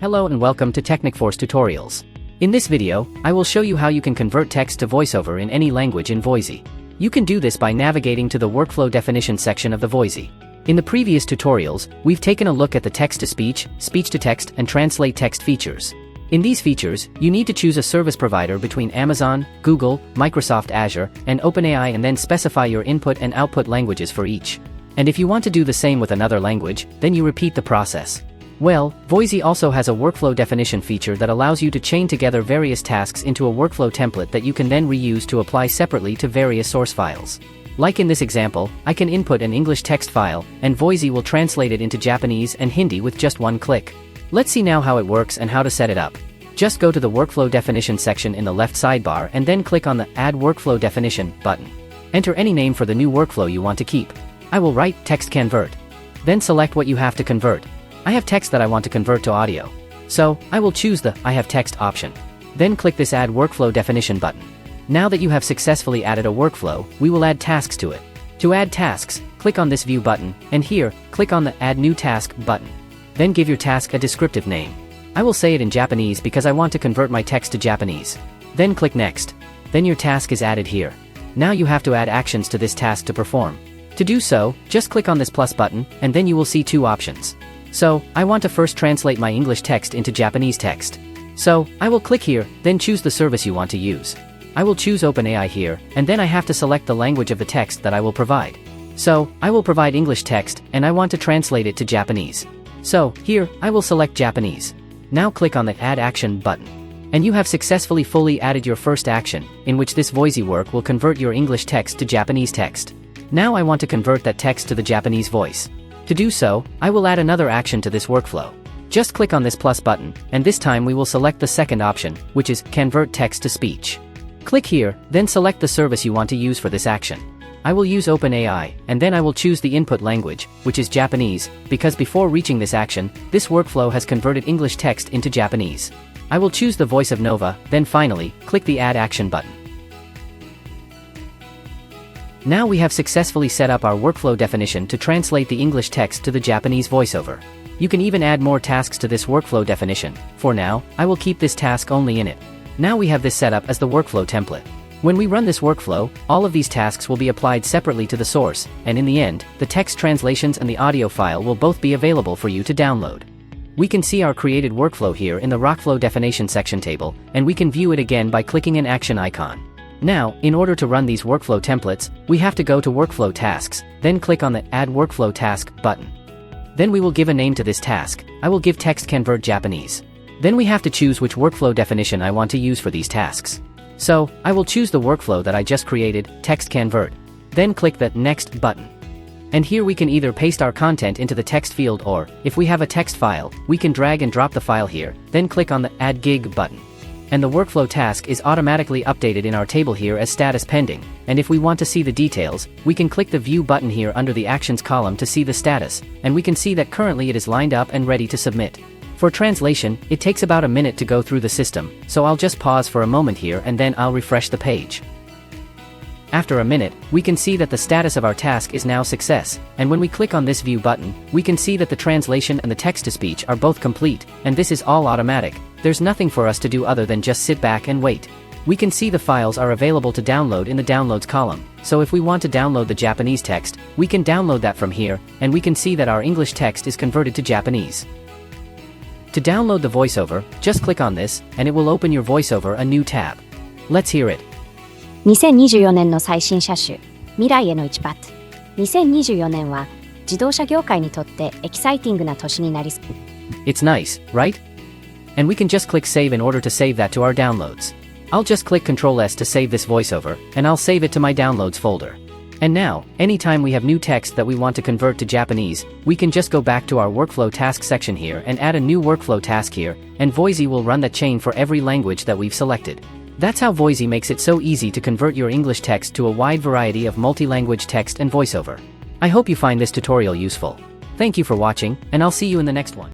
Hello and welcome to Technicforce Tutorials. In this video, I will show you how you can convert text to voiceover in any language in Voisi. You can do this by navigating to the workflow definition section of the Voisi. In the previous tutorials, we've taken a look at the text-to-speech, speech-to-text, and translate text features. In these features, you need to choose a service provider between Amazon, Google, Microsoft Azure, and OpenAI and then specify your input and output languages for each. And if you want to do the same with another language, then you repeat the process. Well, Voisi also has a workflow definition feature that allows you to chain together various tasks into a workflow template that you can then reuse to apply separately to various source files. Like in this example, I can input an English text file, and Voisi will translate it into Japanese and Hindi with just one click. Let's see now how it works and how to set it up. Just go to the workflow definition section in the left sidebar and then click on the Add Workflow Definition button. Enter any name for the new workflow you want to keep. I will write text convert. Then select what you have to convert. I have text that I want to convert to audio. So, I will choose the I have text option. Then click this Add Workflow Definition button. Now that you have successfully added a workflow, we will add tasks to it. To add tasks, click on this View button, and here, click on the Add New Task button. Then give your task a descriptive name. I will say it in Japanese because I want to convert my text to Japanese. Then click Next. Then your task is added here. Now you have to add actions to this task to perform. To do so, just click on this plus button, and then you will see two options. So, I want to first translate my English text into Japanese text. So, I will click here, then choose the service you want to use. I will choose OpenAI here, and then I have to select the language of the text that I will provide. So, I will provide English text, and I want to translate it to Japanese. So, here, I will select Japanese. Now click on the Add Action button. And you have successfully fully added your first action, in which this Voisi work will convert your English text to Japanese text. Now I want to convert that text to the Japanese voice. To do so, I will add another action to this workflow. Just click on this plus button, and this time we will select the second option, which is Convert Text to Speech. Click here, then select the service you want to use for this action. I will use OpenAI, and then I will choose the input language, which is Japanese, because before reaching this action, this workflow has converted English text into Japanese. I will choose the voice of Nova, then finally, click the Add Action button. Now we have successfully set up our workflow definition to translate the English text to the Japanese voiceover. You can even add more tasks to this workflow definition. For now, I will keep this task only in it. Now we have this set up as the workflow template. When we run this workflow, all of these tasks will be applied separately to the source, and in the end, the text translations and the audio file will both be available for you to download. We can see our created workflow here in the workflow definition section table, and we can view it again by clicking an action icon. Now, in order to run these workflow templates, we have to go to Workflow Tasks, then click on the Add Workflow Task button. Then we will give a name to this task. I will give Text Convert Japanese. Then we have to choose which workflow definition I want to use for these tasks. So, I will choose the workflow that I just created, Text Convert. Then click the Next button. And here we can either paste our content into the text field or, if we have a text file, we can drag and drop the file here, then click on the Add Gig button. And the workflow task is automatically updated in our table here as status pending, and if we want to see the details, we can click the View button here under the Actions column to see the status, and we can see that currently it is lined up and ready to submit. For translation, it takes about a minute to go through the system, so I'll just pause for a moment here and then I'll refresh the page. After a minute, we can see that the status of our task is now success, and when we click on this View button, we can see that the translation and the text-to-speech are both complete, and this is all automatic. There's nothing for us to do other than just sit back and wait. We can see the files are available to download in the Downloads column, so if we want to download the Japanese text, we can download that from here, and we can see that our English text is converted to Japanese. To download the voiceover, just click on this, and it will open your voiceover a new tab. Let's hear it. 2024年の最新車種、未来への一発。2024年は自動車業界にとってエキサイティングな年になりそう。It's nice, right? And we can just click Save in order to save that to our downloads. I'll just click Ctrl S to save this voiceover, and I'll save it to my downloads folder. And now, anytime we have new text that we want to convert to Japanese, we can just go back to our workflow task section here and add a new workflow task here, and Voisi will run that chain for every language that we've selected. That's how Voisi makes it so easy to convert your English text to a wide variety of multi-language text and voiceover. I hope you find this tutorial useful. Thank you for watching, and I'll see you in the next one.